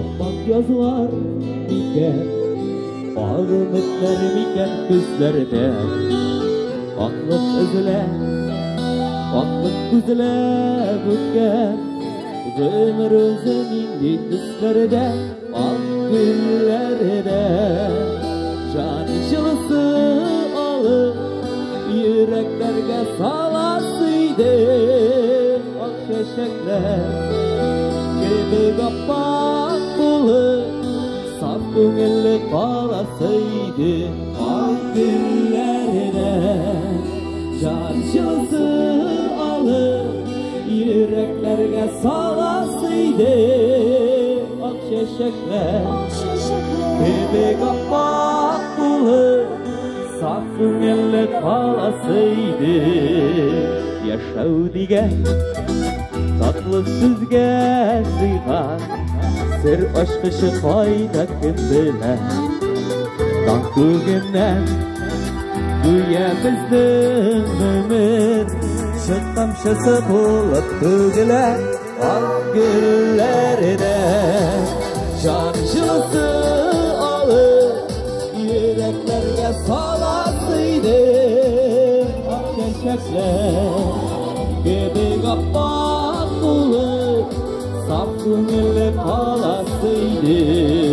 Appak yazılar iken, ağrılıklar iken gözlerde. Aklık üzüle, aklık üzüle bükken, ömür özünün düşlerde, ak güllerde. Can jılısı alıp, yüreklerge salasıydı. Ak şeşekler gibi kapak bulup, saf köngüllü kalasıydı. Ak güllerde can jılısı alıp, yüreklerge salasıydı. Ak şeşekler gibi kapak bulup, saf köngüllü kalasıydı. Yaşav digen tatlı sizge sıygan, sır aşkışı fayda kim bilen. Tankı günden güya bizden ömür, çıkkamşısı bulup tügüler ak güllerde. Can jılısı alıp, yüreklerge salasıydı. Ak şeşekler gibi kapak bulup, saf köngüllü kalasıydı.